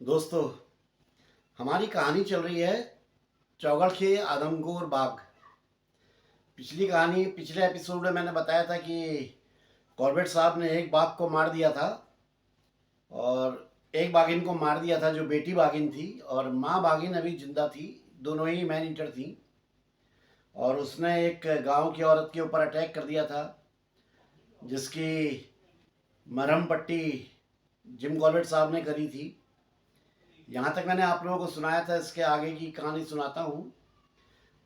दोस्तों, हमारी कहानी चल रही है चौगढ़ के आदमगोर बाग। पिछले एपिसोड में मैंने बताया था कि कॉर्बेट साहब ने एक बाघ को मार दिया था और एक बाघिन को मार दिया था जो बेटी बाघिन थी, और माँ बाघिन अभी जिंदा थी। दोनों ही मैन ईटर थी और उसने एक गांव की औरत के ऊपर अटैक कर दिया था, जिसकी मरहम पट्टी जिम कॉर्बेट साहब ने करी थी। यहाँ तक मैंने आप लोगों को सुनाया था, इसके आगे की कहानी सुनाता हूँ।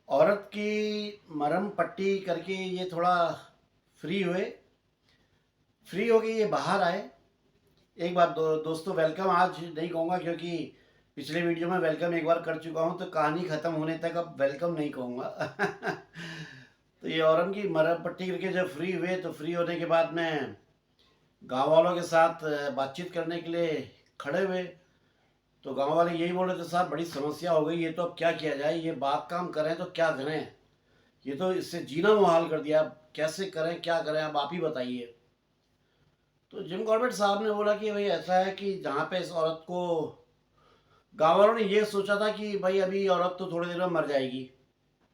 औरत की मरहम पट्टी करके ये थोड़ा फ्री हुए। फ्री हो गए, ये बाहर आए। एक बात दोस्तों, वेलकम आज नहीं कहूँगा क्योंकि पिछले वीडियो में वेलकम एक बार कर चुका हूँ, तो कहानी ख़त्म होने तक अब वेलकम नहीं कहूँगा। तो ये औरत की मरहम पट्टी करके जब फ्री हुए, तो फ्री होने के बाद में गाँव वालों के साथ बातचीत करने के लिए खड़े हुए। तो गांव वाले यही बोल रहे थे, साहब बड़ी समस्या हो गई, ये तो अब क्या किया जाए, ये बाग काम करें तो क्या करें, ये तो इससे जीना मुहाल कर दिया, अब कैसे करें क्या करें, अब आप ही बताइए। तो जिम कॉर्बेट साहब ने बोला कि भाई ऐसा है कि जहाँ पे इस औरत को, गाँव वालों ने ये सोचा था कि भाई अभी औरत तो थोड़ी देर में मर जाएगी,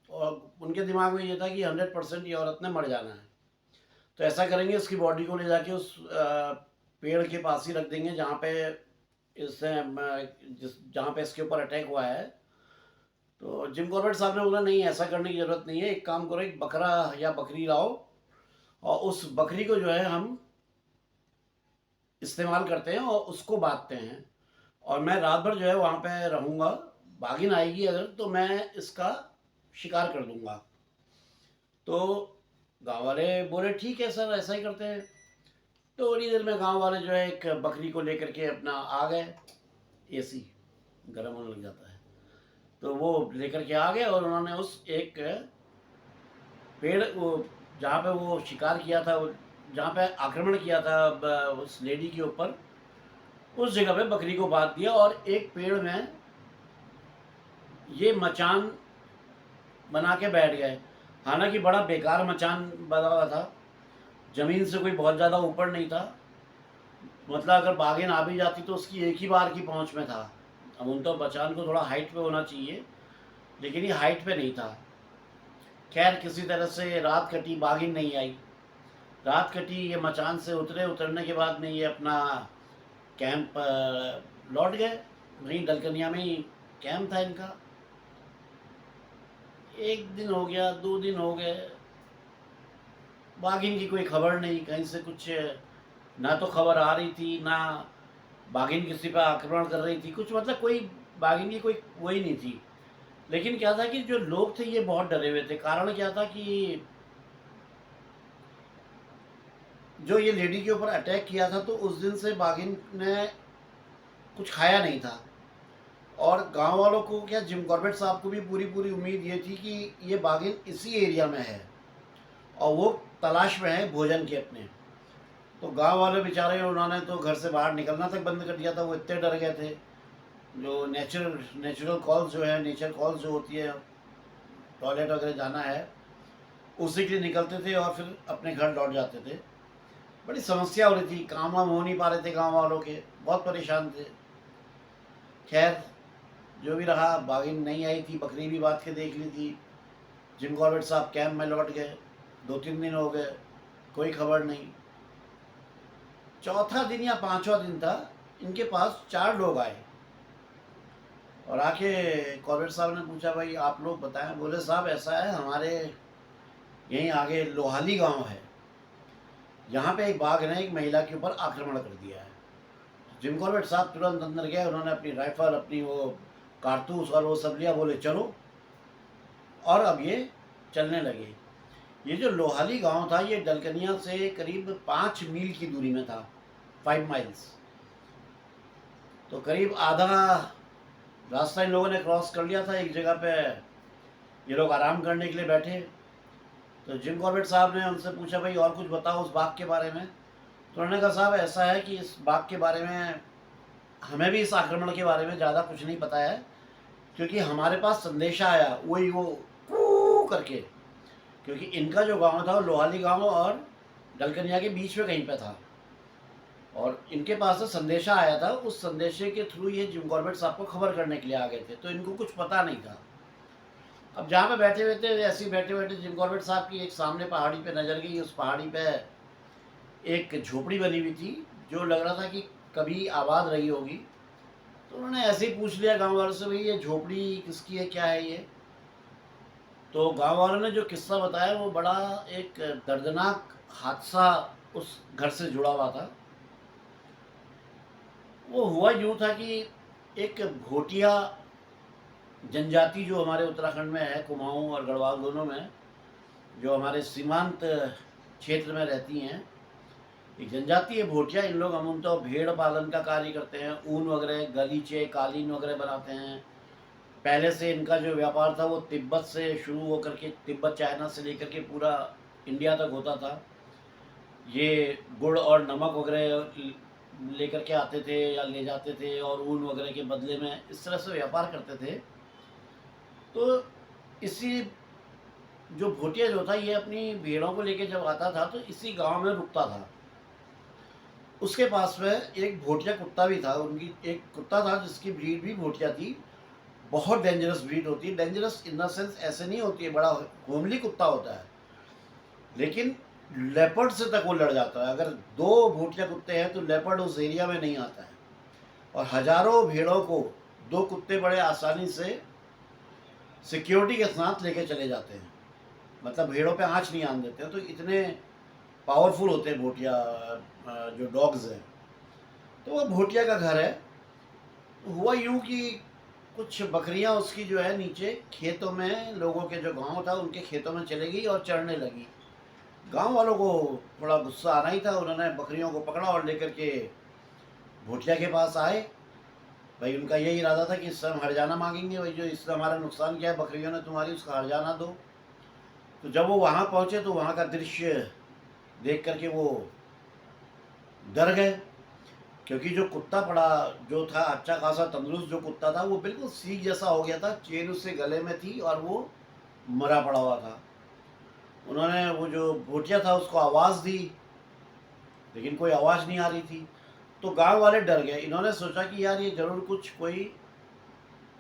और उनके दिमाग में ये था कि 100% ये औरत ने मर जाना है। तो ऐसा करेंगे, इसकी बॉडी को ले जाके उस पेड़ के पास ही रख देंगे जहाँ पे इससे जहाँ पे इसके ऊपर अटैक हुआ है। तो जिम कॉर्बेट साहब ने बोला नहीं, ऐसा करने की ज़रूरत नहीं है, एक काम करो, एक बकरा या बकरी लाओ और उस बकरी को जो है हम इस्तेमाल करते हैं और उसको बांधते हैं, और मैं रात भर जो है वहाँ पे रहूँगा। बाघिन आएगी अगर तो मैं इसका शिकार कर दूँगा। तो गांव वाले बोले ठीक है सर, ऐसा ही करते हैं। तो थोड़ी देर में गांव वाले जो है एक बकरी को लेकर के अपना आ गए। एसी गर्म होने लग जाता है, तो वो लेकर के आ गए और उन्होंने उस एक पेड़, वो जहाँ पे वो शिकार किया था, जहाँ पे आक्रमण किया था उस लेडी के ऊपर, उस जगह पे बकरी को बांध दिया और एक पेड़ में ये मचान बना के बैठ गए। हालांकि बड़ा बेकार मचान बना हुआ था, ज़मीन से कोई बहुत ज़्यादा ऊपर नहीं था, मतलब अगर बाघिन आ भी जाती तो उसकी एक ही बार की पहुंच में था। अब उन तो मचान को थोड़ा हाइट पे होना चाहिए, लेकिन ये हाइट पे नहीं था। खैर किसी तरह से रात कटी, बाघिन नहीं आई। रात कटी, ये मचान से उतरे, उतरने के बाद में ये अपना कैंप लौट गए। वहीं डलकनिया में ही कैंप था इनका। एक दिन हो गया, 2 दिन हो गए, बाघिन की कोई खबर नहीं, कहीं से कुछ ना तो खबर आ रही थी, ना बाघिन किसी पर आक्रमण कर रही थी, कुछ मतलब कोई बाघिन की कोई वही नहीं थी। लेकिन क्या था कि जो लोग थे ये बहुत डरे हुए थे। कारण क्या था कि जो ये लेडी के ऊपर अटैक किया था, तो उस दिन से बाघिन ने कुछ खाया नहीं था, और गांव वालों को क्या, जिम कॉर्बेट साहब को भी पूरी पूरी उम्मीद ये थी कि ये बाघिन इसी एरिया में है और वो तलाश में है भोजन के अपने। तो गांव वाले बेचारे, उन्होंने तो घर से बाहर निकलना तक बंद कर दिया था, वो इतने डर गए थे। जो नेचुरल कॉल्स जो है, नेचर कॉल्स जो होती है, टॉयलेट वगैरह जाना है, उसी के लिए निकलते थे और फिर अपने घर लौट जाते थे। बड़ी समस्या हो रही थी, काम वाम हो नहीं पा रहे थे गांव वालों के, बहुत परेशान थे। खैर जो भी रहा, बाघिन नहीं आई थी, बकरी भी बात के देख ली थी। जिम कॉर्बेट साहब कैंप में लौट गए। 2-3 दिन हो गए, कोई खबर नहीं। चौथा दिन या पांचवा दिन था, इनके पास 4 लोग आए और आके कॉर्बेट साहब ने पूछा, भाई आप लोग बताएं। बोले साहब ऐसा है, हमारे यहीं आगे लोहाली गांव है, यहाँ पे एक बाघ ने एक महिला के ऊपर आक्रमण कर दिया है। जिम कॉर्बेट साहब तुरंत अंदर गए, उन्होंने अपनी राइफल, अपनी वो कारतूस और वो सब लिया, बोले चलो। और अब ये चलने लगे। ये जो लोहाली गांव था, ये डलकनिया से करीब 5 मील की दूरी में था, 5 माइल्स। तो करीब आधा रास्ता इन लोगों ने क्रॉस कर लिया था। एक जगह पे ये लोग आराम करने के लिए बैठे, तो जिम कॉर्बेट साहब ने उनसे पूछा, भाई और कुछ बताओ उस बाग के बारे में। तो उन्होंने कहा, साहब ऐसा है कि इस बाग के बारे में हमें भी, इस आक्रमण के बारे में ज़्यादा कुछ नहीं पता है, क्योंकि हमारे पास संदेशा आया, वही वो कू करके, क्योंकि इनका जो गांव था वो लोहाली गांव और डलकनिया के बीच में कहीं पे था। और इनके पास से संदेशा आया था, उस संदेशे के थ्रू ये जिम कॉर्बेट साहब को खबर करने के लिए आ गए थे, तो इनको कुछ पता नहीं था। अब जहाँ पे बैठे हुए थे, ऐसे ही बैठे बैठे जिम कॉर्बेट साहब की एक सामने पहाड़ी पे नज़र गई। उस पहाड़ी पे एक झोपड़ी बनी हुई थी, जो लग रहा था कि कभी आबाद रही होगी। तो उन्होंने ऐसे ही पूछ लिया गांव वालों से, भाई ये झोपड़ी किसकी है, क्या है ये। तो गांव वालों ने जो किस्सा बताया वो बड़ा एक दर्दनाक हादसा उस घर से जुड़ा हुआ था। वो हुआ यूँ था कि एक भोटिया जनजाति जो हमारे उत्तराखंड में है, कुमाऊँ और गढ़वाल दोनों में, जो हमारे सीमांत क्षेत्र में रहती हैं, एक जनजाति है भोटिया। इन लोग अमूमतः भेड़ पालन का कार्य करते हैं, ऊन वगैरह, गलीचे, कालीन वगैरह बनाते हैं। पहले से इनका जो व्यापार था वो तिब्बत से शुरू होकर के, तिब्बत चाइना से लेकर के पूरा इंडिया तक होता था। ये गुड़ और नमक वगैरह लेकर के आते थे या ले जाते थे, और ऊन वगैरह के बदले में इस तरह से व्यापार करते थे। तो इसी जो भोटिया जो था, ये अपनी भेड़ों को लेके जब आता था तो इसी गांव में रुकता था। उसके पास में एक भोटिया कुत्ता भी था। उनकी एक कुत्ता था जिसकी ब्रीड भी भोटिया थी। बहुत डेंजरस ब्रीड होती है। डेंजरस इन द सेंस ऐसे नहीं होती है, बड़ा होमली कुत्ता होता है, लेकिन लेपर्ड से तक वो लड़ जाता है। अगर दो भोटिया कुत्ते हैं तो लेपर्ड उस एरिया में नहीं आता है। और हजारों भेड़ों को दो कुत्ते बड़े आसानी से सिक्योरिटी के साथ लेके चले जाते हैं, मतलब भेड़ों पे आँच नहीं आने देते हैं। तो इतने पावरफुल होते हैं भोटिया जो डॉग्स हैं। तो वो भोटिया का घर है। हुआ यूँ कि कुछ बकरियां उसकी जो है नीचे खेतों में, लोगों के जो गांव था उनके खेतों में चले गई और चढ़ने लगी। गांव वालों को थोड़ा गुस्सा आना ही था। उन्होंने बकरियों को पकड़ा और लेकर के भोटिया के पास आए। भाई उनका यही इरादा था कि इससे हम हर्जाना मांगेंगे, भाई जो इससे हमारा नुकसान किया है बकरियों ने तुम्हारी, उसका हर्जाना दो। तो जब वो वहाँ पहुँचे तो वहाँ का दृश्य देख करके वो डर गए, क्योंकि जो कुत्ता पड़ा जो था, अच्छा खासा तंदुरुस्त जो कुत्ता था, वो बिल्कुल सीख जैसा हो गया था। चेन उससे गले में थी और वो मरा पड़ा हुआ था। उन्होंने वो जो भोटिया था उसको आवाज़ दी, लेकिन कोई आवाज़ नहीं आ रही थी। तो गांव वाले डर गए। इन्होंने सोचा कि यार ये जरूर कुछ कोई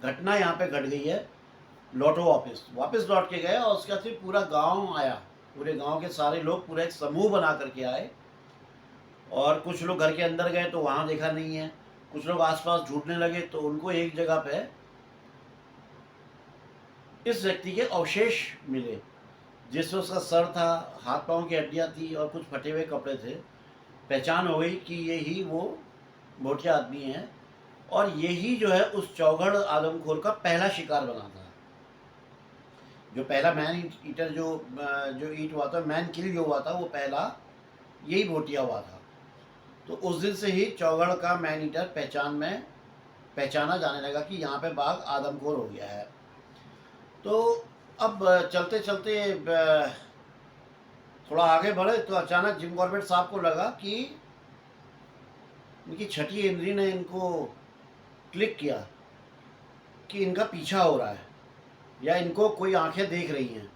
घटना यहाँ पे घट गई है, लौटो वापस। वापस लौट के गए और उसके बाद फिर पूरा गांव आया। पूरे गांव के सारे लोग पूरा एक समूह बना करके आए। और कुछ लोग घर के अंदर गए तो वहाँ देखा नहीं है। कुछ लोग आसपास ढूंढने लगे तो उनको एक जगह पे इस व्यक्ति के अवशेष मिले, जिसमें उसका सर था, हाथ पांव की हड्डियाँ थी और कुछ फटे हुए कपड़े थे। पहचान हो गई कि ये ही वो भोटिया आदमी है। और यही जो है उस चौगढ़ आदमखोर का पहला शिकार बना था। जो पहला मैन ईटर जो ईट हुआ था, मैन किल जो हुआ था, वो पहला यही भोटिया हुआ था। तो उस दिन से ही चौगढ़ का मैन ईटर पहचाना जाने लगा कि यहाँ पे बाघ आदमखोर हो गया है। तो अब चलते चलते थोड़ा आगे बढ़े तो अचानक जिम कॉर्बेट साहब को लगा कि इनकी छठी इंद्री ने इनको क्लिक किया कि इनका पीछा हो रहा है या इनको कोई आंखें देख रही हैं।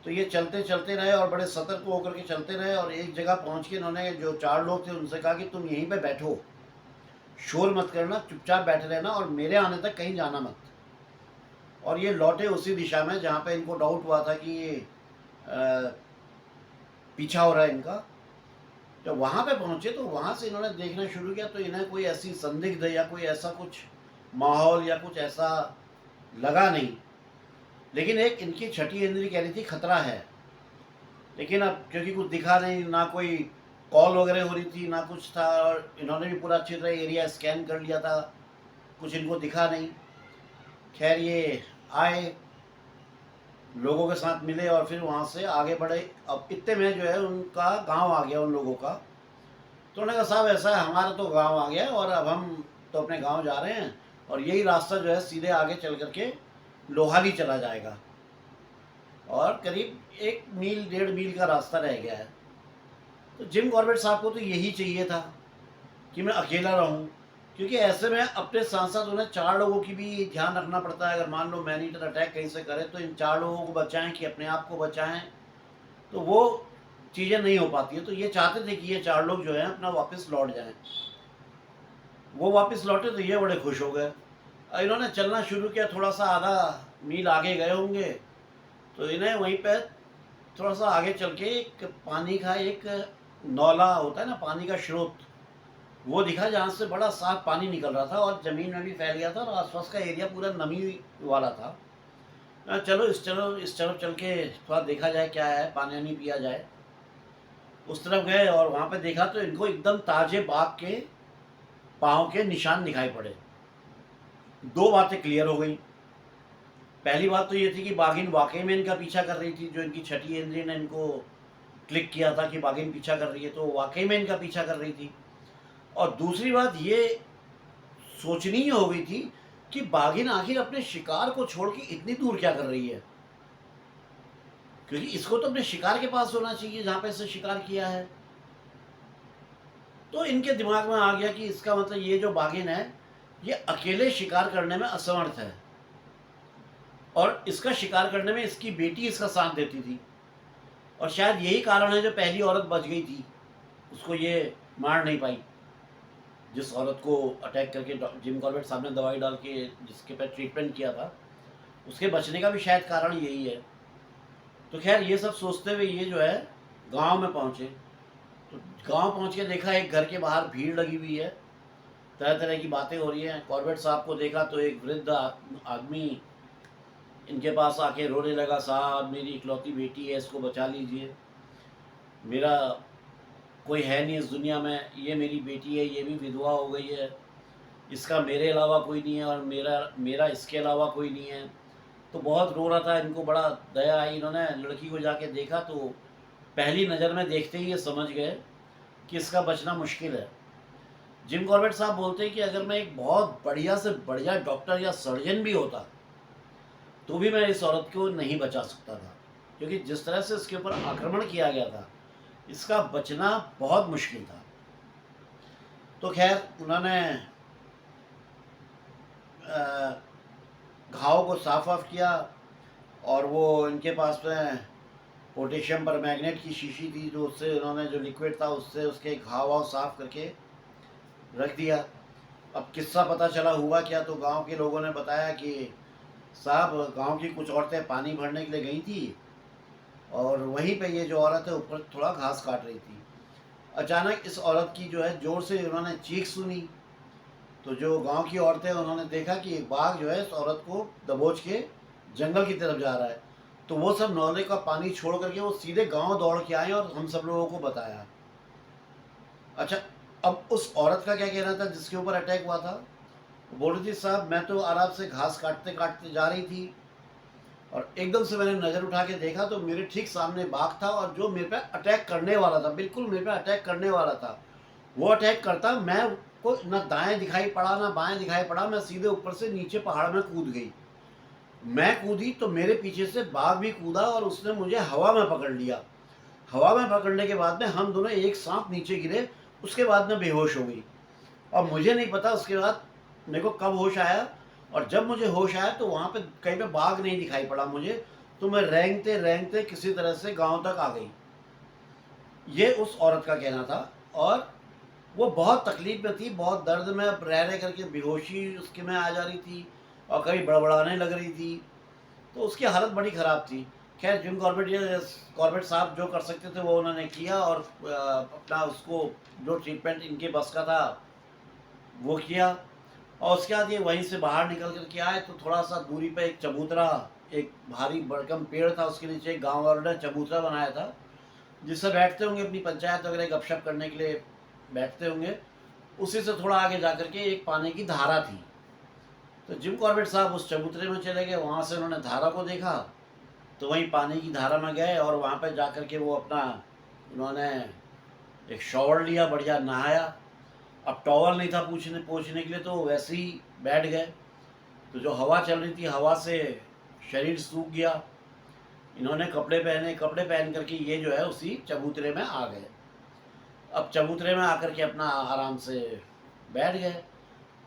तो ये चलते चलते रहे और बड़े सतर्क होकर के चलते रहे। और एक जगह पहुंच के इन्होंने जो चार लोग थे उनसे कहा कि तुम यहीं पे बैठो, शोर मत करना, चुपचाप बैठे रहना और मेरे आने तक कहीं जाना मत। और ये लौटे उसी दिशा में जहाँ पे इनको डाउट हुआ था कि ये पीछा हो रहा है इनका। जब वहाँ पे पहुँचे तो वहाँ से इन्होंने देखना शुरू किया तो इन्हें कोई ऐसी संदिग्ध या कोई ऐसा कुछ माहौल या कुछ ऐसा लगा नहीं। लेकिन एक इनकी छठी इंद्री कह रही थी खतरा है। लेकिन अब क्योंकि कुछ दिखा नहीं, ना कोई कॉल वगैरह हो रही थी, ना कुछ था, और इन्होंने भी पूरा अच्छी तरह एरिया स्कैन कर लिया था, कुछ इनको दिखा नहीं। खैर ये आए, लोगों के साथ मिले और फिर वहाँ से आगे बढ़े। अब इतने में जो है उनका गांव आ गया, उन लोगों का। तो उन्होंने कहा साहब ऐसा है, हमारा तो गांव आ गया और अब हम तो अपने गांव जा रहे हैं और यही रास्ता जो है सीधे आगे चल करके लोहाली चला जाएगा और करीब 1 मील 1.5 मील का रास्ता रह गया है। तो जिम कॉर्बेट साहब को तो यही चाहिए था कि मैं अकेला रहूं, क्योंकि ऐसे में अपने साथ साथ उन्हें 4 लोगों की भी ध्यान रखना पड़ता है। अगर मान लो मैन ईटर अटैक कहीं से करे तो इन 4 लोगों को बचाएं कि अपने आप को बचाएं। तो वो चीज़ें नहीं हो पाती है। तो ये चाहते थे कि ये 4 लोग जो हैं अपना वापस लौट जाएं। वो वापस लौटे तो ये बड़े खुश हो गए। इन्होंने चलना शुरू किया, थोड़ा सा आधा मील आगे गए होंगे तो इन्हें वहीं पे थोड़ा सा आगे चल के एक पानी का एक नौला होता है ना, पानी का स्रोत, वो दिखा जहाँ से बड़ा साफ पानी निकल रहा था और ज़मीन में भी फैल गया था और आसपास का एरिया पूरा नमी वाला था। चलो इस तरफ चल के थोड़ा देखा जाए क्या है, पानी नहीं पिया जाए। उस तरफ गए और वहाँ पे देखा तो इनको एकदम ताजे बाघ के पाँव के निशान दिखाई पड़े। 2 बातें क्लियर हो गई। पहली बात तो ये थी कि बाघिन वाकई में इनका पीछा कर रही थी, जो इनकी छठी इंद्रिय ने इनको क्लिक किया था कि बाघिन पीछा कर रही है, तो वाकई में इनका पीछा कर रही थी। और दूसरी बात ये सोचनीय हो गई थी कि बाघिन आखिर अपने शिकार को छोड़ के इतनी दूर क्या कर रही है, क्योंकि इसको तो अपने शिकार के पास होना चाहिए जहाँ पे इसने शिकार किया है। तो इनके दिमाग में आ गया कि इसका मतलब ये जो बाघिन है ये अकेले शिकार करने में असमर्थ है और इसका शिकार करने में इसकी बेटी इसका साथ देती थी, और शायद यही कारण है जो पहली औरत बच गई थी, उसको ये मार नहीं पाई, जिस औरत को अटैक करके जिम कॉर्बेट साहब ने दवाई डाल के जिसके पे ट्रीटमेंट किया था, उसके बचने का भी शायद कारण यही है। तो खैर ये सब सोचते हुए ये जो है गांव में पहुंचे। तो गांव पहुंच के देखा एक घर के बाहर भीड़ लगी हुई है, तरह तरह की बातें हो रही हैं। कॉर्बेट साहब को देखा तो एक वृद्ध आदमी इनके पास आके रोने लगा, साहब मेरी इकलौती बेटी है, इसको बचा लीजिए, मेरा कोई है नहीं इस दुनिया में, ये मेरी बेटी है, ये भी विधवा हो गई है, इसका मेरे अलावा कोई नहीं है और मेरा इसके अलावा कोई नहीं है। तो बहुत रो रहा था, इनको बड़ा दया आई। इन्होंने लड़की को जाके देखा तो पहली नज़र में देखते ही ये समझ गए कि इसका बचना मुश्किल है। जिम कॉर्बेट साहब बोलते हैं कि अगर मैं एक बहुत बढ़िया से बढ़िया डॉक्टर या सर्जन भी होता तो भी मैं इस औरत को नहीं बचा सकता था, क्योंकि जिस तरह से इसके ऊपर आक्रमण किया गया था इसका बचना बहुत मुश्किल था। तो खैर उन्होंने घाव को साफ ऑफ किया और वो इनके पास में पोटेशियम पर मैग्नेट की शीशी थी, जो उससे उन्होंने जो लिक्विड था उससे उसके घाव वाव साफ करके रख दिया। अब किस्सा पता चला हुआ क्या, तो गांव के लोगों ने बताया कि साहब गांव की कुछ औरतें पानी भरने के लिए गई थी और वहीं पे ये जो औरत है ऊपर थोड़ा घास काट रही थी। अचानक इस औरत की जो है जोर से उन्होंने चीख सुनी, तो जो गांव की औरतें उन्होंने देखा कि एक बाघ जो है इस औरत को दबोच के जंगल की तरफ जा रहा है। तो वो सब नौले का पानी छोड़ करके वो सीधे गांव दौड़ के आए और हम सब लोगों को बताया। अच्छा, अब उस औरत का क्या कहना था जिसके ऊपर अटैक हुआ था? वो बोल रही थी, साहब मैं तो आराम से घास काटते काटते जा रही थी और एकदम से मैंने नज़र उठा के देखा तो मेरे ठीक सामने बाघ था और जो मेरे पे अटैक करने वाला था, बिल्कुल मेरे पे अटैक करने वाला था। वो अटैक करता, मैं को ना दाएं दिखाई पड़ा ना बाएं दिखाई पड़ा, मैं सीधे ऊपर से नीचे पहाड़ में कूद गई। मैं कूदी तो मेरे पीछे से बाघ भी कूदा और उसने मुझे हवा में पकड़ लिया। हवा में पकड़ने के बाद में हम दोनों एक साथ नीचे गिरे, उसके बाद में बेहोश हो गई। और मुझे नहीं पता उसके बाद मेरे को कब होश आया, और जब मुझे होश आया तो वहाँ पे कहीं पे बाघ नहीं दिखाई पड़ा मुझे, तो मैं रेंगते रेंगते किसी तरह से गांव तक आ गई। ये उस औरत का कहना था। और वो बहुत तकलीफ में थी, बहुत दर्द में रह करके बेहोशी उसके में आ जा रही थी और कभी बड़बड़ाने लग रही थी, तो उसकी हालत बड़ी ख़राब थी। खैर जिम कॉर्बेट साहब जो कर सकते थे वो उन्होंने किया और अपना उसको जो ट्रीटमेंट इनके बस का था वो किया। और उसके बाद ये वहीं से बाहर निकल कर के आए तो थोड़ा सा दूरी पे एक चबूतरा, एक भारी भरकम पेड़ था, उसके नीचे एक गाँव वालों ने चबूतरा बनाया था जिससे बैठते होंगे, अपनी पंचायत वगैरह गपशप करने के लिए बैठते होंगे। उसी से थोड़ा आगे जा कर के एक पानी की धारा थी। तो जिम कॉर्बेट साहब उस चबूतरे में चले गए, वहाँ से उन्होंने धारा को देखा तो वहीं पानी की धारा में गए और वहाँ पर जा कर के वो अपना उन्होंने एक शॉवर लिया, बढ़िया नहाया। अब टॉवल नहीं था पहुँचने के लिए तो वैसे ही बैठ गए। तो जो हवा चल रही थी हवा से शरीर सूख गया। इन्होंने कपड़े पहन करके ये जो है उसी चबूतरे में आ गए। अब चबूतरे में आकर के अपना आराम से बैठ गए।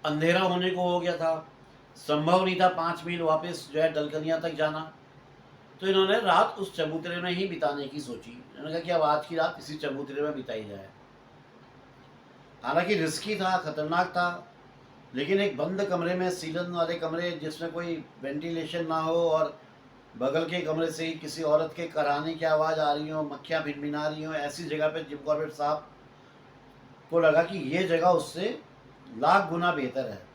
अंधेरा होने को हो गया था, संभव नहीं था 5 मील वापस जो है डलकनिया तक जाना। तो इन्होंने रात उस चबूतरे में ही बिताने की सोची। इन्होंने कहा कि अब आज की रात इसी चबूतरे में बिताई जाए। हालांकि रिस्की था, खतरनाक था, लेकिन एक बंद कमरे में, सीलन वाले कमरे जिसमें कोई वेंटिलेशन ना हो और बगल के कमरे से ही किसी औरत के कराहने की आवाज़ आ रही हो, मक्खियाँ भिनभिना रही हो, ऐसी जगह पे जिम कॉर्बेट साहब को लगा कि ये जगह उससे लाख गुना बेहतर है।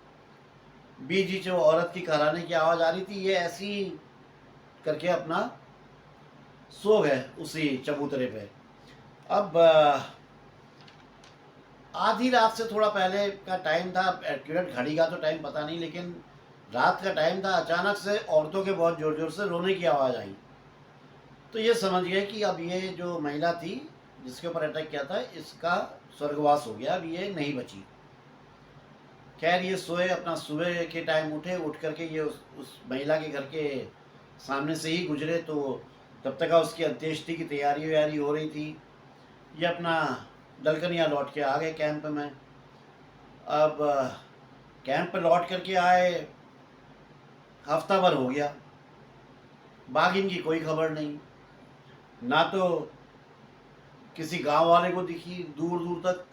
बीच वो औरत की कराहने की आवाज़ आ रही थी, ये ऐसी करके अपना सो गए उसी चबूतरे पे। अब आधी रात से थोड़ा पहले का टाइम था, एक्यूरेट घड़ी का तो टाइम पता नहीं, लेकिन रात का टाइम था। अचानक से औरतों के बहुत ज़ोर ज़ोर से रोने की आवाज़ आई। तो ये समझ गए कि अब ये जो महिला थी जिसके ऊपर अटैक किया था, इसका स्वर्गवास हो गया, अब ये नहीं बची। खैर ये सोए, अपना सुबह के टाइम उठे, उठ करके ये उस महिला के घर के सामने से ही गुजरे। तो तब तक उसकी अंत्येष्टि की तैयारी व्यारी हो रही थी। ये अपना दलकनिया लौट के आ गए कैंप में। अब कैंप पे लौट करके आए, हफ्ता भर हो गया, बाघिन की कोई खबर नहीं। ना तो किसी गांव वाले को दिखी दूर दूर तक,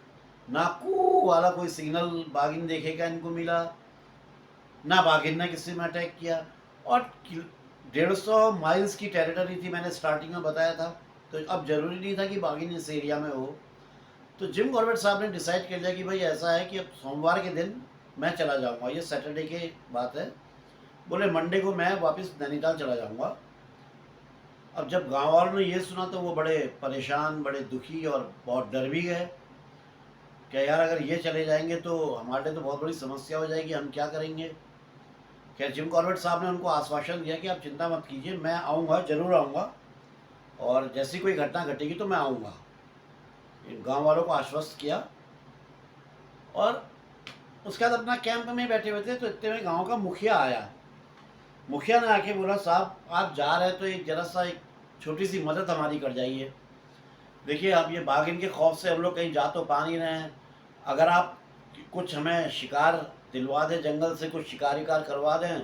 ना कू वाला कोई सिग्नल बाघिन देखेगा इनको मिला, ना बाघिन ने किसी में अटैक किया। और 150 माइल्स की टेरिटरी थी, मैंने स्टार्टिंग में बताया था। तो अब जरूरी नहीं था कि बाघिन इस एरिया में हो। तो जिम कॉर्बेट साहब ने डिसाइड कर लिया कि भाई ऐसा है कि अब सोमवार के दिन मैं चला जाऊंगा, ये सैटरडे की बात है। बोले मंडे को मैं वापस नैनीताल चला जाऊंगा। अब जब गांव वालों ने ये सुना तो वो बड़े परेशान, बड़े दुखी और बहुत डर भी गए। क्या यार, अगर ये चले जाएंगे तो हमारे लिए तो बहुत बड़ी समस्या हो जाएगी, हम क्या करेंगे। खैर जिम कॉर्बेट साहब ने उनको आश्वासन दिया कि आप चिंता मत कीजिए, मैं आऊँगा, ज़रूर आऊँगा, और जैसी कोई घटना घटेगी तो मैं आऊँगा। इन गाँव वालों को आश्वस्त किया। और उसके बाद अपना कैंप में बैठे हुए थे तो इतने में गांव का मुखिया आया। मुखिया ने आके बोला, साहब आप जा रहे हैं तो एक जरा सा एक छोटी सी मदद हमारी कर जाइए। देखिए अब ये बाघिन के खौफ से हम लोग कहीं जा तो पा नहीं रहे हैं, अगर आप कुछ हमें शिकार दिलवा दें, जंगल से कुछ शिकार करवा दें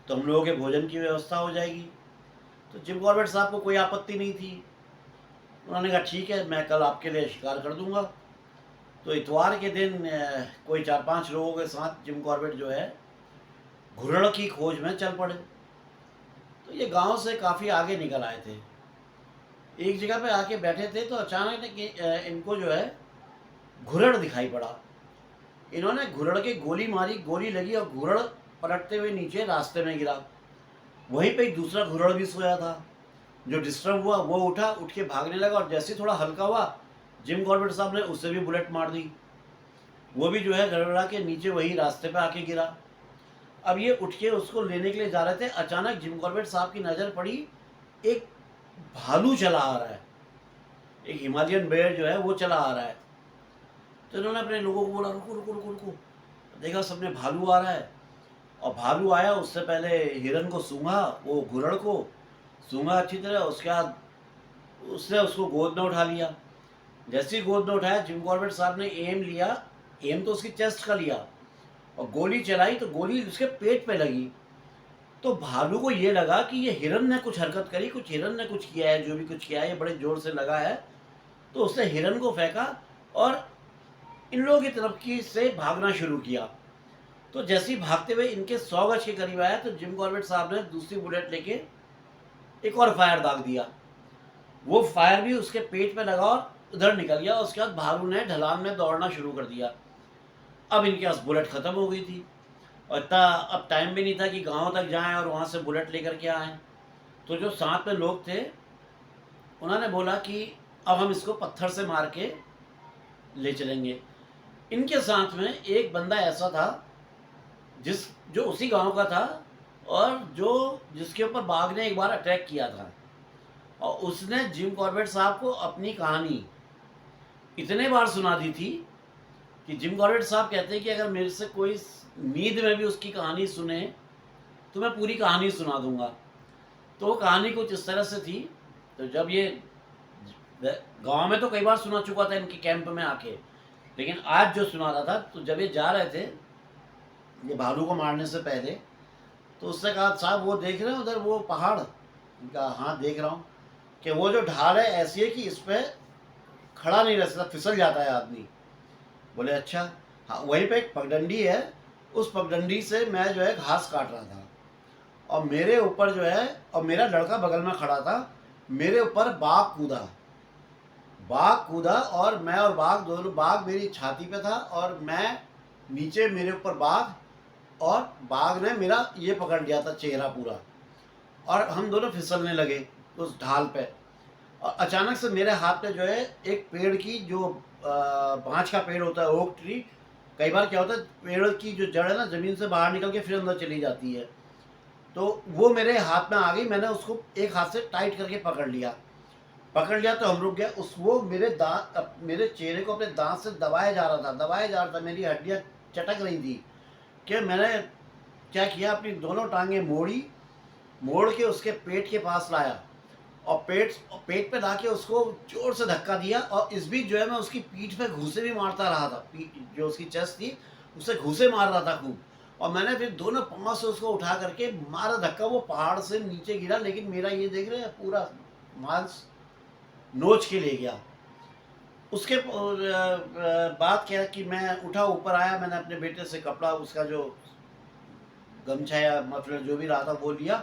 तो हम लोगों के भोजन की व्यवस्था हो जाएगी। तो जिम कॉर्बेट साहब को कोई आपत्ति नहीं थी। उन्होंने कहा ठीक है, मैं कल आपके लिए शिकार कर दूंगा। तो इतवार के दिन कोई 4-5 लोगों के साथ जिम कॉर्बेट जो है घुरड़ की खोज में चल पड़े। तो ये गांव से काफ़ी आगे निकल आए थे, एक जगह पे आके बैठे थे तो अचानक इनको जो है घुरड़ दिखाई पड़ा। इन्होंने घुरड़ के गोली मारी, गोली लगी और घुरड़ पलटते हुए नीचे रास्ते में गिरा। वहीं पे एक दूसरा घुरड़ भी सोया था, जो डिस्टर्ब हुआ वो उठा, उठ के भागने लगा, और जैसे थोड़ा हल्का हुआ जिम कॉर्बेट साहब ने उससे भी बुलेट मार दी। वो भी जो है गड़बड़ा के नीचे वही रास्ते पे आके गिरा। अब ये उठ के उसको लेने के लिए जा रहे थे, अचानक जिम कॉर्बेट साहब की नज़र पड़ी, एक भालू चला आ रहा है, एक हिमालयन बेयर जो है वो चला आ रहा है। तो इन्होंने अपने लोगों को बोला, रुको रुको रुको रुको। देखा सबने भालू आ रहा है, और भालू आया, उससे पहले हिरन को सूंघा, वो घुरड़ को सूंघा अच्छी तरह। उसके बाद उसने उसको गोद में उठा लिया। जैसे ही गोद में उठाया, जिम कॉर्बेट साहब ने एम लिया, एम तो उसकी चेस्ट का लिया, और गोली चलाई तो गोली उसके पेट पे लगी। तो भालू को ये लगा कि ये हिरन ने कुछ हरकत करी, कुछ हिरन ने कुछ किया है, जो भी कुछ किया है ये बड़े जोर से लगा है। तो उसने हिरन को फेंका और इन लोगों की तरफ की से भागना शुरू किया। तो जैसे ही भागते हुए इनके 100 गज के करीब आया तो जिम कॉर्बेट साहब ने दूसरी बुलेट लेके एक और फायर दाग दिया। वो फायर भी उसके पेट पे लगा और उधर निकल गया। उसके बाद भालू ने ढलान में दौड़ना शुरू कर दिया। अब इनके पास बुलेट ख़त्म हो गई थी, और इतना अब टाइम भी नहीं था कि गांव तक जाएं और वहाँ से बुलेट लेकर के आएँ। तो जो साथ में लोग थे उन्होंने बोला कि अब हम इसको पत्थर से मार के ले चलेंगे। इनके साथ में एक बंदा ऐसा था जो उसी गांव का था, और जिसके ऊपर बाघ ने एक बार अटैक किया था, और उसने जिम कॉर्बेट साहब को अपनी कहानी इतने बार सुना दी थी कि जिम कॉर्बेट साहब कहते हैं कि अगर मेरे से कोई नींद में भी उसकी कहानी सुने तो मैं पूरी कहानी सुना दूंगा। तो वो कहानी कुछ इस तरह से थी। तो जब ये गांव में तो कई बार सुना चुका था इनके कैंप में आके, लेकिन आज जो सुना रहा था, तो जब ये जा रहे थे ये भालू को मारने से पहले, तो उससे कहा, साहब वो देख रहे हैं उधर वो पहाड़, इनका हाँ देख रहा हूँ कि वो जो ढाल है ऐसी है कि इस पे खड़ा नहीं रह सकता, फिसल जाता है आदमी। बोले अच्छा। हाँ, वहीं पे एक पगडंडी है, उस पगडंडी से मैं जो है घास काट रहा था, और मेरे ऊपर जो है, और मेरा लड़का बगल में खड़ा था, मेरे ऊपर बाघ कूदा। बाघ कूदा और मैं और बाघ दोनों, बाघ मेरी छाती पे था और मैं नीचे, मेरे ऊपर बाघ, और बाघ ने मेरा ये पकड़ लिया था चेहरा पूरा, और हम दोनों फिसलने लगे उस ढाल पे। और अचानक से मेरे हाथ पे जो है एक पेड़ की जो बांज का पेड़ होता है, ओक ट्री, कई बार क्या होता है पेड़ की जो जड़ है ना ज़मीन से बाहर निकल के फिर अंदर चली जाती है, तो वो मेरे हाथ में आ गई। मैंने उसको एक हाथ से टाइट करके पकड़ लिया तो हम रुक गया। उस वो मेरे दांत, मेरे चेहरे को अपने दांत से दबाया जा रहा था, मेरी हड्डियाँ चटक रही थी। कि मैंने क्या किया, अपनी दोनों टांगें मोड़ के उसके पेट के पास लाया, और पेट पे ला के उसको जोर से धक्का दिया, और इस बीच जो है मैं उसकी पीठ पे घूंसे भी मारता रहा था। जो उसकी चेस्ट थी उससे घूंसे मार रहा था खूब, और मैंने फिर दोनों पाँव से उसको उठा करके मारा धक्का। वो पहाड़ से नीचे गिरा, लेकिन मेरा ये देख रहे हैं पूरा मांस नोच के ले गया। उसके बाद क्या कि मैं उठा, ऊपर आया, मैंने अपने बेटे से कपड़ा, उसका जो गमछा या मफलर जो भी रहा था वो लिया,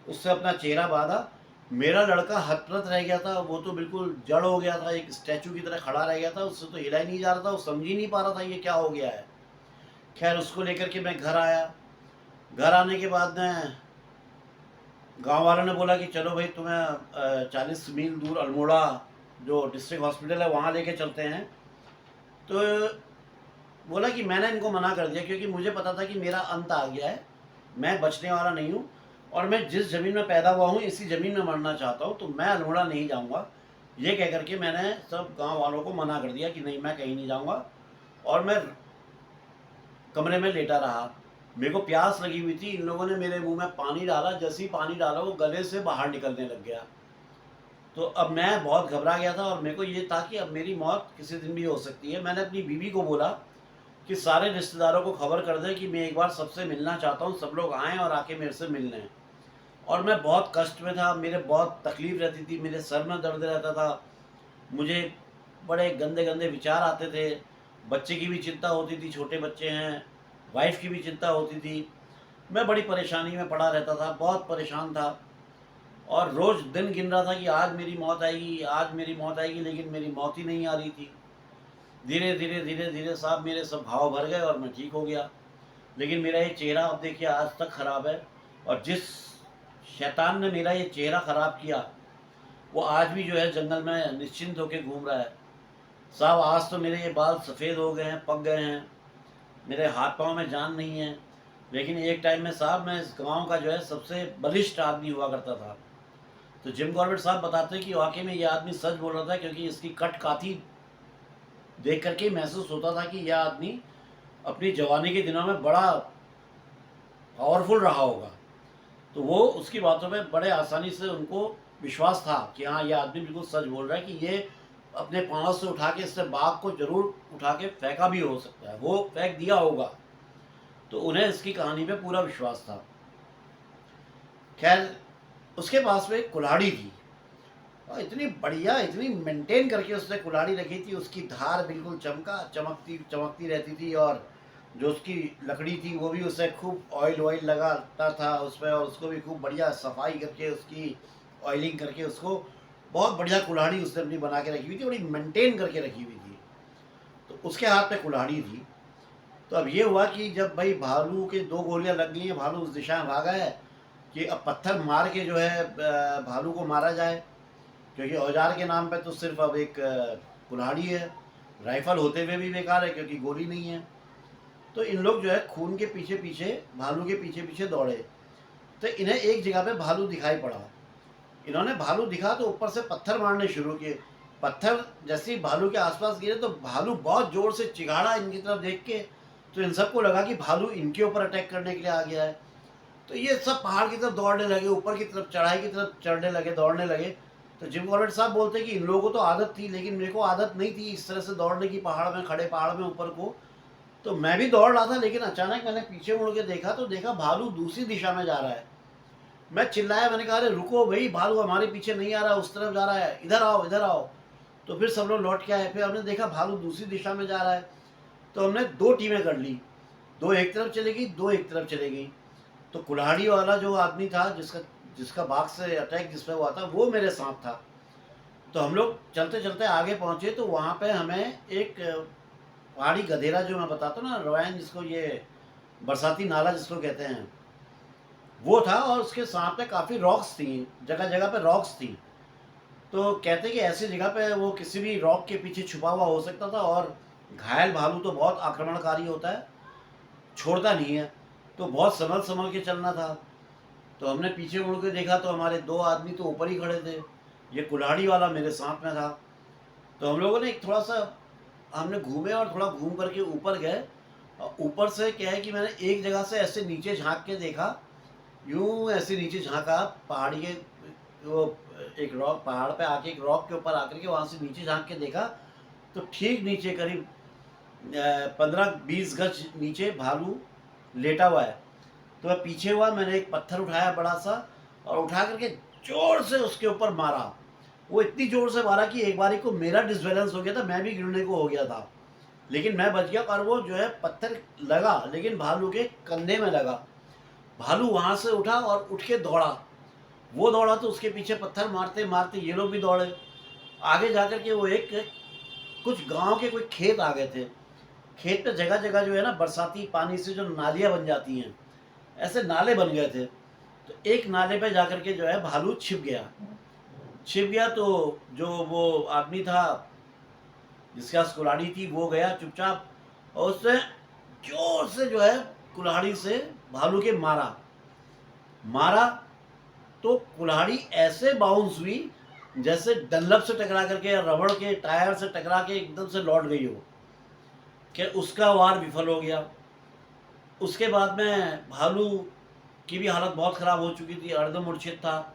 उससे अपना चेहरा बांधा। मेरा लड़का हतप्रत रह गया था, वो तो बिल्कुल जड़ हो गया था, एक स्टैचू की तरह खड़ा रह गया था, उससे तो हिला ही नहीं जा रहा था, वो समझ ही नहीं पा रहा था ये क्या हो गया है। खैर उसको लेकर के मैं घर आया। घर आने के बाद में गांव वालों ने बोला कि चलो भाई तुम्हें 40 मील दूर अल्मोड़ा जो डिस्ट्रिक्ट हॉस्पिटल है वहाँ लेके चलते हैं। तो बोला कि मैंने इनको मना कर दिया, क्योंकि मुझे पता था कि मेरा अंत आ गया है, मैं बचने वाला नहीं हूँ, और मैं जिस ज़मीन में पैदा हुआ हूँ इसी ज़मीन में मरना चाहता हूँ, तो मैं अल्मोड़ा नहीं जाऊँगा। ये कह करके मैंने सब गांव वालों को मना कर दिया कि नहीं, मैं कहीं नहीं जाऊँगा। और मैं कमरे में लेटा रहा। मेरे को प्यास लगी हुई थी, इन लोगों ने मेरे मुंह में पानी डाला, जैसे ही पानी डाला वो गले से बाहर निकलने लग गया। तो अब मैं बहुत घबरा गया था, और मेरे को ये था कि अब मेरी मौत किसी दिन भी हो सकती है। मैंने अपनी बीवी को बोला कि सारे रिश्तेदारों को खबर कर दें कि मैं एक बार सबसे मिलना चाहता हूँ, सब लोग आएँ और आके मेरे से मिल लें। और मैं बहुत कष्ट में था, मेरे बहुत तकलीफ़ रहती थी, मेरे सर में दर्द रहता था, मुझे बड़े गंदे गंदे विचार आते थे, बच्चे की भी चिंता होती थी, छोटे बच्चे हैं, वाइफ की भी चिंता होती थी। मैं बड़ी परेशानी में पड़ा रहता था, बहुत परेशान था, और रोज़ दिन गिन रहा था कि आज मेरी मौत आएगी, आज मेरी मौत आएगी, लेकिन मेरी मौत ही नहीं आ रही थी। धीरे धीरे साहब मेरे सब घाव भर गए और मैं ठीक हो गया। लेकिन मेरा ये चेहरा अब देखिए आज तक ख़राब है, और जिस शैतान ने मेरा ये चेहरा ख़राब किया वो आज भी जो है जंगल में निश्चिंत होकर घूम रहा है। साहब आज तो मेरे ये बाल सफ़ेद हो गए हैं, पक गए हैं, मेरे हाथ पाँव में जान नहीं है। लेकिन एक टाइम में साहब मैं इस गांव का जो है सबसे बलिष्ठ आदमी हुआ करता था। तो जिम कॉर्बेट साहब बताते हैं कि वाकई में ये आदमी सच बोल रहा था, क्योंकि इसकी कट काठी देख करके महसूस होता था कि यह आदमी अपनी जवानी के दिनों में बड़ा पावरफुल रहा होगा। तो वो उसकी बातों में बड़े आसानी से उनको विश्वास था कि हाँ ये आदमी बिल्कुल सच बोल रहा है, कि ये अपने पाँव से उठा के इससे बाघ को जरूर उठा के फेंका भी हो सकता है, वो फेंक दिया होगा। तो उन्हें इसकी कहानी पे पूरा विश्वास था। खैर उसके पास में एक कुल्हाड़ी थी, और इतनी बढ़िया, इतनी मेंटेन करके उसने कुल्हाड़ी रखी थी, उसकी धार बिल्कुल चमकती चमकती रहती थी, और जो उसकी लकड़ी थी वो भी उसे खूब ऑयल लगाता था उसमें, और उसको भी खूब बढ़िया सफाई करके उसकी ऑयलिंग करके उसको बहुत बढ़िया कुल्हाड़ी उसने अपनी बना के रखी हुई थी, बड़ी मेंटेन करके रखी हुई थी। तो उसके हाथ में कुल्हाड़ी थी। तो अब ये हुआ कि जब भाई भालू के 2 गोलियां लग गई हैं, भालू उस दिशा में भागा है, कि अब पत्थर मार के जो है भालू को मारा जाए, क्योंकि औजार के नाम पे तो सिर्फ अब एक कुल्हाड़ी है, राइफल होते हुए भी बेकार है क्योंकि गोली नहीं है। तो इन लोग जो है खून के पीछे पीछे, भालू के पीछे पीछे दौड़े। तो इन्हें एक जगह पे भालू दिखाई पड़ा। इन्होंने भालू दिखा तो ऊपर से पत्थर मारने शुरू किए। पत्थर जैसे ही भालू के आसपास गिरे तो भालू बहुत जोर से चिघाड़ा इनकी तरफ देख के। तो इन सबको लगा कि भालू इनके ऊपर अटैक करने के लिए आ गया है। तो ये सब पहाड़ की तरफ दौड़ने लगे, ऊपर की तरफ, चढ़ाई की तरफ चढ़ने लगे, दौड़ने लगे। तो जिम कॉर्बेट साहब बोलते हैं कि इन लोगों को तो आदत थी, लेकिन मेरे को आदत नहीं थी इस तरह से दौड़ने की, पहाड़ में खड़े, पहाड़ में ऊपर को। तो मैं भी दौड़ रहा था, लेकिन अचानक मैंने पीछे मुड़ के देखा तो देखा भालू दूसरी दिशा में जा रहा है। मैं चिल्लाया, मैंने कहा अरे रुको भाई, भालू हमारे पीछे नहीं आ रहा, उस तरफ जा रहा है, इधर आओ इधर आओ। तो फिर सब लोग लौट के आए, फिर हमने देखा भालू दूसरी दिशा में जा रहा है। तो हमने 2 टीमें कर ली, 2 एक तरफ चली गई, 2 एक तरफ चली गई। तो कुल्हाड़ी वाला जो आदमी था, जिसका जिसका बाघ से अटैक जिस पे हुआ था, वो मेरे साथ था। तो हम लोग चलते चलते आगे पहुंचे, तो वहाँ पे हमें एक पहाड़ी गधेरा, जो मैं बताता हूँ ना, रोयन जिसको, ये बरसाती नाला जिसको कहते हैं, वो था। और उसके साथ में काफ़ी रॉक्स थी, जगह जगह पे रॉक्स थी। तो कहते कि ऐसी जगह पे वो किसी भी रॉक के पीछे छुपा हुआ हो सकता था। और घायल भालू तो बहुत आक्रमणकारी होता है, छोड़ता नहीं है, तो बहुत संभल संभल के चलना था। तो हमने पीछे मुड़ के देखा तो हमारे 2 आदमी तो ऊपर ही खड़े थे, ये कुल्हाड़ी वाला मेरे साथ में था। तो हम लोगों ने एक थोड़ा सा हमने घूमे और थोड़ा घूम करके ऊपर गए। और ऊपर से क्या है कि मैंने एक जगह से ऐसे नीचे झांक के देखा, यूं ऐसे नीचे झांका पहाड़ी के, वो एक रॉक, पहाड़ पे आके एक रॉक के ऊपर आकर के वहाँ से नीचे झांक के देखा, तो ठीक नीचे करीब 15-20 गज नीचे भालू लेटा हुआ है। तो मैं पीछे हुआ, मैंने एक पत्थर उठाया बड़ा सा, और उठा करके जोर से उसके ऊपर मारा। वो इतनी जोर से मारा कि एक बारी को मेरा डिसबैलेंस हो गया था, मैं भी गिरने को हो गया था, लेकिन मैं बच गया। और वो जो है पत्थर लगा, लेकिन भालू के कंधे में लगा। भालू वहाँ से उठा और उठ के दौड़ा। वो दौड़ा तो उसके पीछे पत्थर मारते मारते ये लोग भी दौड़े। आगे जाकर के वो एक कुछ गांव के कोई खेत आ गए थे। खेत पे जगह जगह जो है ना, बरसाती पानी से जो नालियाँ बन जाती हैं, ऐसे नाले बन गए थे। तो एक नाले पे जाकर के जो है भालू छिप गया। छिप गया तो जो वो आदमी था जिसके पास कुल्हाड़ी थी, वो गया चुपचाप, और उसने जोर से जो है कुल्हाड़ी से भालू के मारा। मारा तो कुल्हाड़ी ऐसे बाउंस हुई जैसे डंलप से टकरा करके या रबड़ के टायर से टकरा के एकदम से लौट गई हो, कि उसका वार विफल हो गया। उसके बाद में भालू की भी हालत बहुत ख़राब हो चुकी थी, अर्ध मूर्छित था।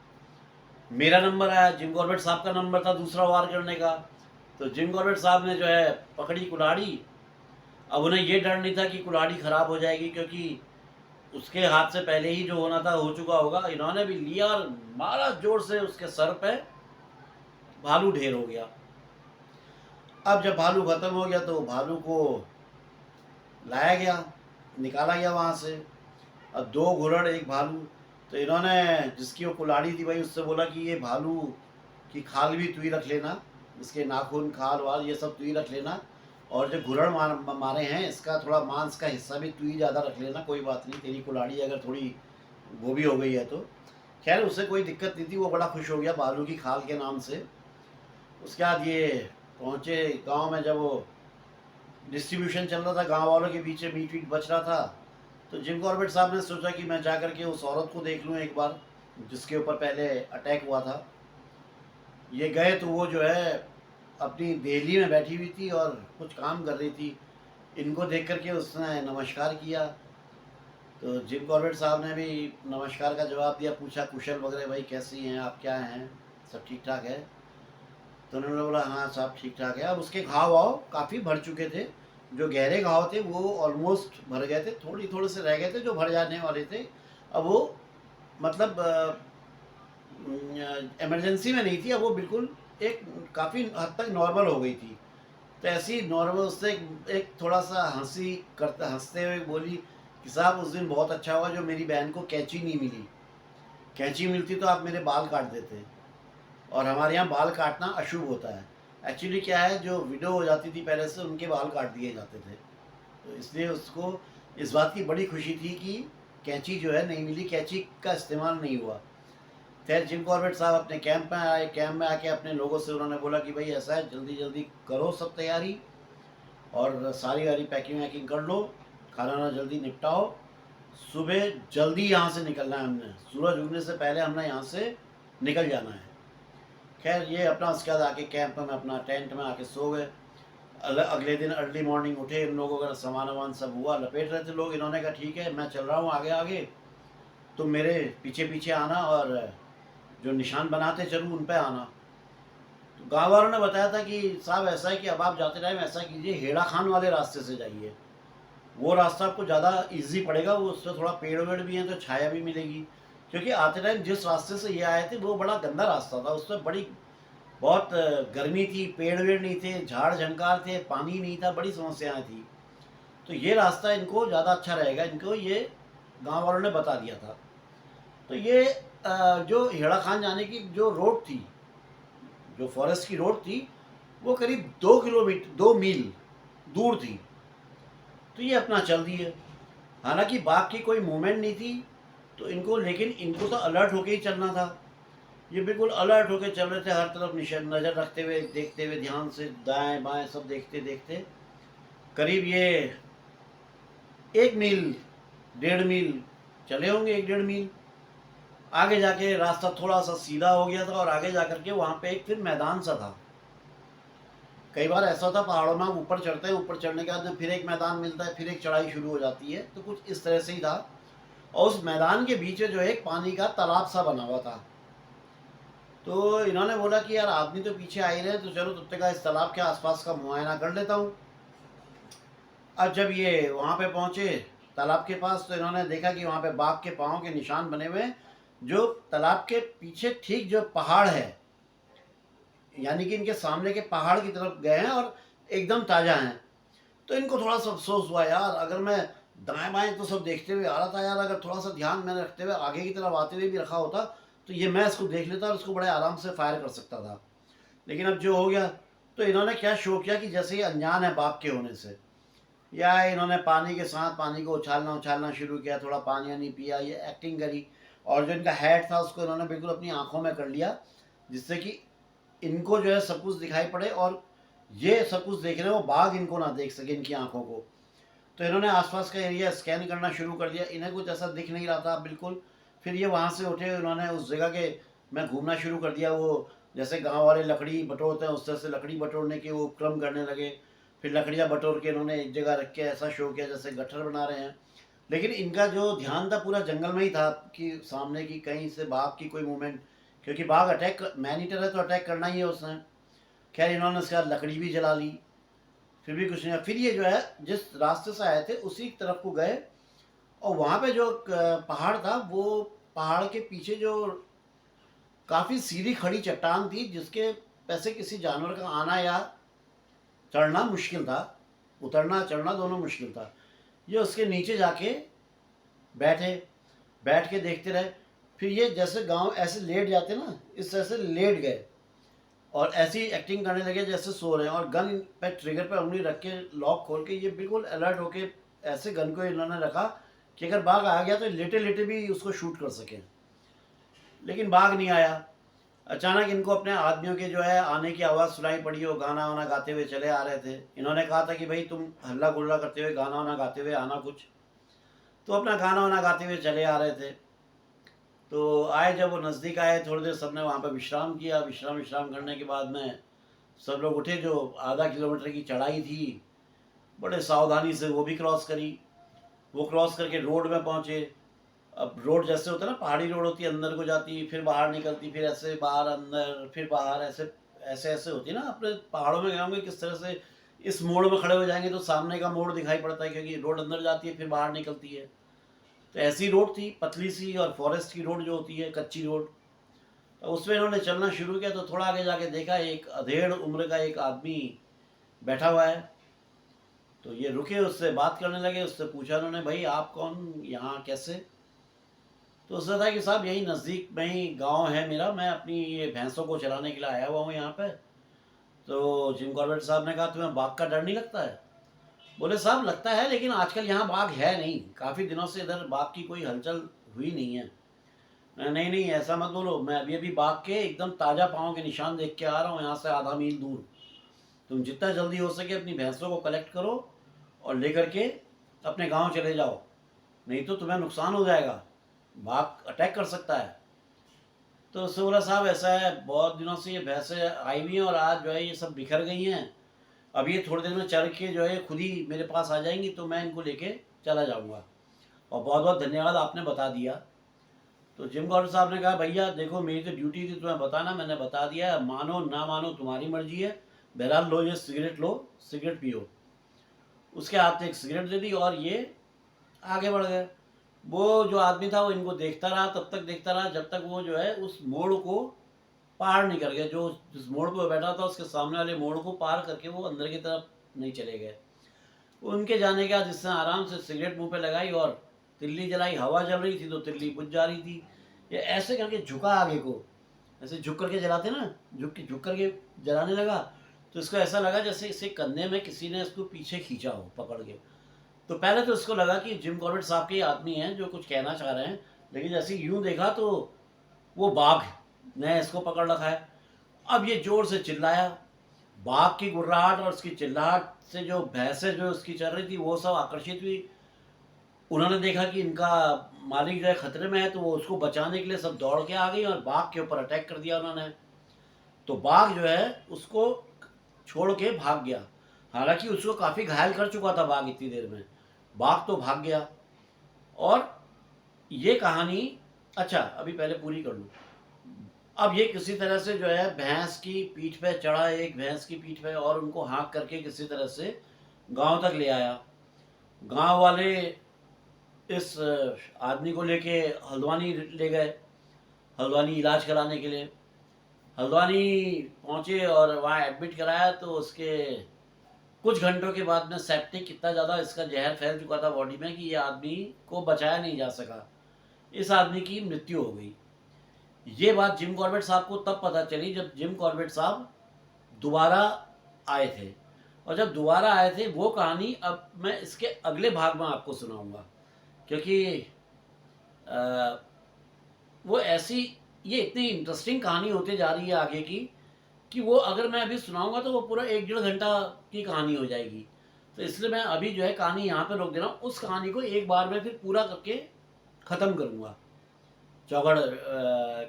मेरा नंबर आया, जिम कॉर्बेट साहब का नंबर था दूसरा वार करने का। तो जिम कॉर्बेट साहब ने जो है पकड़ी कुल्हाड़ी। अब उन्हें ये डर नहीं था कि कुल्हाड़ी ख़राब हो जाएगी, क्योंकि उसके हाथ से पहले ही जो होना था हो चुका होगा। इन्होंने भी लिया और मारा जोर से उसके सर पे, भालू ढेर हो गया। अब जब भालू खत्म हो गया तो भालू को लाया गया, निकाला गया वहाँ से। अब 2 घुरड़ 1 भालू। तो इन्होंने जिसकी वो कुल्हाड़ी थी भाई, उससे बोला कि ये भालू की खाल भी तू ही रख लेना, इसके नाखून खाल वाल ये सब तू ही रख लेना, और जो घुरड़ मारे हैं इसका थोड़ा मांस का हिस्सा भी तू ही ज़्यादा रख लेना, कोई बात नहीं, तेरी कुल्हाड़ी अगर थोड़ी वो भी हो गई है तो। खैर उससे कोई दिक्कत नहीं थी, वो बड़ा खुश हो गया भालू की खाल के नाम से। उसके बाद ये पहुँचे गांव में, जब वो डिस्ट्रीब्यूशन चल रहा था, गांव वालों के पीछे मीट वीट बच रहा था। तो जिम कॉर्बेट साहब ने सोचा कि मैं जा कर के उस औरत को देख लूँ एक बार, जिसके ऊपर पहले अटैक हुआ था। ये गए तो वो जो है अपनी देहली में बैठी हुई थी और कुछ काम कर रही थी। इनको देख करके उसने नमस्कार किया। तो जिम कॉर्बेट साहब ने भी नमस्कार का जवाब दिया, पूछा कुशल वगैरह, भाई कैसी हैं आप, क्या हैं, सब ठीक ठाक है। तो उन्होंने बोला हाँ साहब ठीक ठाक है। अब उसके घाव वाव काफ़ी भर चुके थे, जो गहरे घाव थे वो ऑलमोस्ट भर गए थे, थोड़ी थोड़े से रह गए थे जो भर जाने वाले थे। अब वो मतलब इमरजेंसी में नहीं थी, अब वो बिल्कुल एक काफ़ी हद तक नॉर्मल हो गई थी। तो ऐसी नॉर्मल उससे एक थोड़ा सा हंसी करते हंसते हुए बोली कि साहब उस दिन बहुत अच्छा हुआ जो मेरी बहन को कैंची नहीं मिली, कैंची मिलती तो आप मेरे बाल काट देते। और हमारे यहाँ बाल काटना अशुभ होता है। एक्चुअली क्या है, जो विडो हो जाती थी पहले से, उनके बाल काट दिए जाते थे। तो इसलिए उसको इस बात की बड़ी खुशी थी कि कैंची जो है नहीं मिली, कैंची का इस्तेमाल नहीं हुआ। खैर जिम कॉर्बेट साहब अपने कैंप में आए, कैंप में आके अपने लोगों से उन्होंने बोला कि भाई ऐसा है, जल्दी जल्दी करो सब तैयारी, और सारी वारी पैकिंग वैकिंग कर लो, खाना वाना जल्दी निपटाओ, सुबह जल्दी यहाँ से निकलना है हमने, सूरज उगने से पहले हमने यहाँ से निकल जाना है। खैर ये अपना उसके बाद आके कैंप में अपना टेंट में आके सो गए। अगले दिन अर्ली मॉर्निंग उठे, इन लोगों का सामान वामान सब हुआ, लपेट रहे थे लोग। इन्होंने कहा ठीक है मैं चल रहा हूँ आगे आगे, तुम मेरे पीछे पीछे आना, और जो निशान बनाते चलूँ उन पे आना। तो गाँव वालों ने बताया था कि साहब ऐसा है कि अब आप जाते टाइम ऐसा कीजिए, हेड़ा खान वाले रास्ते से जाइए, वो रास्ता आपको ज़्यादा इजी पड़ेगा, वो उससे थोड़ा पेड़ वेड़ भी हैं तो छाया भी मिलेगी। क्योंकि आते टाइम जिस रास्ते से ये आए थे वो बड़ा गंदा रास्ता था, उसमें बड़ी बहुत गर्मी थी, पेड़ वेड़ नहीं थे, झाड़ झंकार थे, पानी नहीं था, बड़ी समस्याएं थी। तो ये रास्ता इनको ज़्यादा अच्छा रहेगा, इनको ये गांव वालों ने बता दिया था। तो ये जो हेड़ा खान जाने की जो रोड थी, जो फॉरेस्ट की रोड थी, वो करीब 2 किलोमीटर 2 मील दूर थी। तो ये अपना चल दी है। हालांकि बाघ की कोई मूवमेंट नहीं थी, तो इनको, लेकिन इनको तो अलर्ट होके ही चलना था। ये बिल्कुल अलर्ट होके चल रहे थे, हर तरफ निशान नज़र रखते हुए, देखते हुए, ध्यान से दाएं बाएं सब देखते देखते करीब ये 1 मील 1.5 मील चले होंगे, 1 1.5 मील। आगे जाके रास्ता थोड़ा सा सीधा हो गया था और आगे जा करके वहाँ पे एक फिर मैदान सा था। कई बार ऐसा होता है पहाड़ों में हम ऊपर चढ़ते हैं, ऊपर चढ़ने के बाद में फिर एक मैदान मिलता है, फिर एक चढ़ाई शुरू हो जाती है, तो कुछ इस तरह से ही था। और उस मैदान के बीच में जो है एक पानी का तालाब सा बना हुआ था। तो इन्होंने बोला कि यार आदमी तो पीछे आ ही रहे, तो चलो तब तक इस तालाब के आसपास का मुआयना कर लेता हूँ। अब जब ये वहाँ पे पहुँचे तालाब के पास, तो इन्होंने देखा कि वहाँ पे बाघ के पाँव के निशान बने हुए हैं, जो तालाब के पीछे ठीक जो पहाड़ है, यानी कि इनके सामने के पहाड़ की तरफ गए हैं और एकदम ताज़ा हैं। तो इनको थोड़ा सा अफसोस हुआ, यार अगर मैं दाएं बाएं तो सब देखते हुए आ रहा था, यार अगर थोड़ा सा ध्यान मैंने रखते हुए आगे की तरफ आते हुए भी रखा होता, तो ये मैं इसको देख लेता और इसको बड़े आराम से फायर कर सकता था। लेकिन अब जो हो गया, तो इन्होंने क्या शो किया कि जैसे ही अनजान है बाप के होने से, या इन्होंने पानी के साथ पानी को उछालना उछालना शुरू किया, थोड़ा पानी वानी पिया, ये एक्टिंग करी। और जो इनका हेड था उसको इन्होंने बिल्कुल अपनी आंखों में कर लिया, जिससे कि इनको जो है सब कुछ दिखाई पड़े और ये सब कुछ देख रहे हैं, वो बाघ इनको ना देख सके, इनकी आंखों को। तो इन्होंने आसपास का एरिया स्कैन करना शुरू कर दिया, इन्हें कुछ ऐसा दिख नहीं रहा था बिल्कुल। फिर ये वहाँ से उठे, उन्होंने उस जगह के में घूमना शुरू कर दिया। वो जैसे गांव वाले लकड़ी बटोरते हैं उस तरह से लकड़ी बटोरने के वो क्रम करने लगे। फिर लकड़ियाँ बटोर के इन्होंने एक जगह रख के ऐसा शो किया जैसे गट्ठर बना रहे हैं। लेकिन इनका जो ध्यान था पूरा जंगल में ही था कि सामने की कहीं से बाघ की कोई मूवमेंट, क्योंकि बाघ अटैक मैन ईटर है तो अटैक करना ही है उसने। खैर इन्होंने उसके बाद लकड़ी भी जला ली, फिर भी कुछ नहीं। फिर ये जो है जिस रास्ते से आए थे उसी तरफ को गए, और वहाँ पे जो पहाड़ था, वो पहाड़ के पीछे जो काफ़ी सीधी खड़ी चट्टान थी, जिसके पैसे किसी जानवर का आना या चढ़ना मुश्किल था, उतरना चढ़ना दोनों मुश्किल था। ये उसके नीचे जाके बैठे, बैठ के देखते रहे। फिर ये जैसे गांव ऐसे लेट जाते ना, इस तरह से लेट गए और ऐसी एक्टिंग करने लगे जैसे सो रहे हैं, और गन पे ट्रिगर पे उंगली रख के लॉक खोल के ये बिल्कुल अलर्ट होके ऐसे गन को इन्होंने रखा कि अगर बाघ आ गया तो लेटे लेटे भी उसको शूट कर सके। लेकिन बाघ नहीं आया। अचानक इनको अपने आदमियों के जो है आने की आवाज़ सुनाई पड़ी, वो गाना वाना गाते हुए चले आ रहे थे। इन्होंने कहा था कि भाई तुम हल्ला गुल्ला करते हुए गाना वाना गाते हुए आना कुछ। तो अपना गाना वाना गाते हुए चले आ रहे थे। तो आए, जब वो नज़दीक आए, थोड़ी देर सबने वहाँ पर विश्राम किया। विश्राम विश्राम करने के बाद में सब लोग उठे। जो आधा किलोमीटर की चढ़ाई थी, बड़े सावधानी से वो भी क्रॉस करी। वो क्रॉस करके रोड में पहुँचे। अब रोड जैसे होता है ना, पहाड़ी रोड होती है, अंदर को जाती, फिर बाहर निकलती, फिर ऐसे बाहर अंदर, फिर बाहर, ऐसे ऐसे ऐसे होती है ना। अपने पहाड़ों में गए होंगे किस तरह से, इस मोड़ में खड़े हो जाएंगे तो सामने का मोड़ दिखाई पड़ता है, क्योंकि रोड अंदर जाती है फिर बाहर निकलती है। तो ऐसी रोड थी पतली सी, और फॉरेस्ट की रोड जो होती है कच्ची रोड, तो उसमें इन्होंने चलना शुरू किया। तो थोड़ा आगे जाके देखा एक अधेड़ उम्र का एक आदमी बैठा हुआ है। तो ये रुके, उससे बात करने लगे। उससे पूछा उन्होंने, भाई आप कौन, यहाँ कैसे? तो उसने कहा कि साहब यही नज़दीक में ही गांव है मेरा, मैं अपनी ये भैंसों को चराने के लिए आया हुआ हूँ यहाँ पे। तो जिम कॉर्बेट साहब ने कहा, तुम्हें बाघ का डर नहीं लगता है? बोले, साहब लगता है, लेकिन आजकल यहाँ बाघ है नहीं, काफ़ी दिनों से इधर बाघ की कोई हलचल हुई नहीं है। नहीं नहीं, ऐसा मत बोलो, मैं अभी अभी बाघ के एकदम ताज़ा पाँव के निशान देख के आ रहा हूँ यहाँ से आधा मील दूर। तुम जितना जल्दी हो सके अपनी भैंसों को कलेक्ट करो और लेकर के अपने गांव चले जाओ, नहीं तो तुम्हें नुकसान हो जाएगा, बाघ अटैक कर सकता है। तो उससे बोला, साहब ऐसा है, बहुत दिनों से ये भैंसें आई हुई हैं और आज जो है ये सब बिखर गई हैं। अब ये थोड़ी देर में चर के जो है खुद ही मेरे पास आ जाएंगी, तो मैं इनको लेके चला जाऊंगा। और बहुत बहुत धन्यवाद, आपने बता दिया। तो जिम कॉर्बेट साहब ने कहा, भैया देखो मेरी तो ड्यूटी थी तुम्हें बताना, मैंने बता दिया, मानो ना मानो तुम्हारी मर्जी है। बहरहाल लो, ये सिगरेट लो, सिगरेट पियो। उसके हाथ में एक सिगरेट दे दी और ये आगे बढ़ गए। वो जो आदमी था वो इनको देखता रहा, तब तक देखता रहा जब तक वो जो है उस मोड़ को पार नहीं कर गया। जो जिस मोड़ पे वो बैठा था उसके सामने वाले मोड़ को पार करके वो अंदर की तरफ नहीं चले गए। उनके जाने के बाद इसने आराम से सिगरेट मुंह पे लगाई और तिल्ली जलाई। हवा जल रही थी तो तिल्ली बुझ जा रही थी। ये ऐसे करके झुका आगे को, ऐसे झुक करके जलाते ना, झुक करके जलाने लगा। तो इसको ऐसा लगा जैसे इसे कंधे में किसी ने इसको पीछे खींचा हो पकड़ के। तो पहले तो इसको लगा कि जिम कॉर्बेट साहब के आदमी हैं जो कुछ कहना चाह रहे हैं, लेकिन जैसे यूं देखा तो वो बाघ ने इसको पकड़ रखा है। अब ये जोर से चिल्लाया। बाघ की गुर्राहट और उसकी चिल्लाहट से जो भैंसें जो उसकी चल रही थी वो सब आकर्षित हुई। उन्होंने देखा कि इनका मालिक जो है खतरे में है, तो वो उसको बचाने के लिए सब दौड़ के आ गई और बाघ के ऊपर अटैक कर दिया उन्होंने। तो बाघ जो है उसको छोड़ के भाग गया। हालांकि उसको काफ़ी घायल कर चुका था बाघ इतनी देर में। बाघ तो भाग गया। और ये कहानी, अच्छा अभी पहले पूरी कर लूँ। अब ये किसी तरह से जो है भैंस की पीठ पे चढ़ा, एक भैंस की पीठ पे, और उनको हाँक करके किसी तरह से गांव तक ले आया। गांव वाले इस आदमी को लेके हल्द्वानी ले गए, हल्द्वानी इलाज कराने के लिए। हल्द्वानी पहुंचे और वहाँ एडमिट कराया तो उसके कुछ घंटों के बाद में सेप्टिक इतना ज़्यादा इसका जहर फैल चुका था बॉडी में कि ये आदमी को बचाया नहीं जा सका। इस आदमी की मृत्यु हो गई। ये बात जिम कॉर्बेट साहब को तब पता चली जब जिम कॉर्बेट साहब दोबारा आए थे। और जब दोबारा आए थे, वो कहानी अब मैं इसके अगले भाग में आपको सुनाऊंगा, क्योंकि वो ऐसी, ये इतनी इंटरेस्टिंग कहानी होती जा रही है आगे की कि वो अगर मैं अभी सुनाऊंगा तो वो पूरा 1-1.5 घंटा की कहानी हो जाएगी। तो इसलिए मैं अभी जो है कहानी यहाँ पे रोक दे रहा हूँ। उस कहानी को एक बार में फिर पूरा करके ख़त्म करूँगा। चौगढ़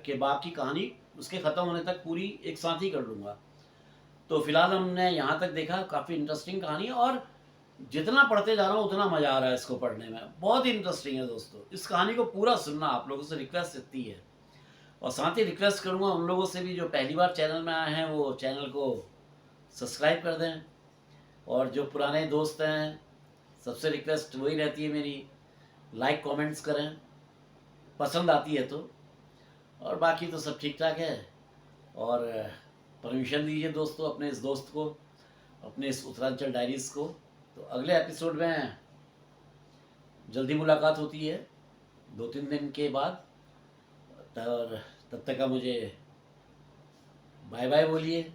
के बाग की कहानी उसके ख़त्म होने तक पूरी एक साथ ही कर लूँगा। तो फिलहाल हमने यहाँ तक देखा, काफ़ी इंटरेस्टिंग कहानी है और जितना पढ़ते जा रहा हूँ उतना मज़ा आ रहा है इसको पढ़ने में। बहुत ही इंटरेस्टिंग है दोस्तों, इस कहानी को पूरा सुनना। आप लोगों से रिक्वेस्ट इतनी है। और साथ ही रिक्वेस्ट करूँगा उन लोगों से भी जो पहली बार चैनल में आए हैं वो चैनल को सब्सक्राइब कर दें। और जो पुराने दोस्त हैं सबसे रिक्वेस्ट वही रहती है मेरी, लाइक कमेंट्स करें पसंद आती है तो। और बाकी तो सब ठीक ठाक है। और परमिशन दीजिए दोस्तों अपने इस दोस्त को, अपने इस उत्तरांचल डायरीज़ को। तो अगले एपिसोड में जल्दी मुलाकात होती है 2-3 दिन के बाद। और तब तक का मुझे बाय बाय बोलिए।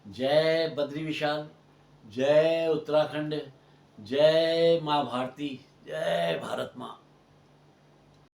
जय बद्री विशाल, जय उत्तराखंड, जय माँ भारती, जय भारत माँ।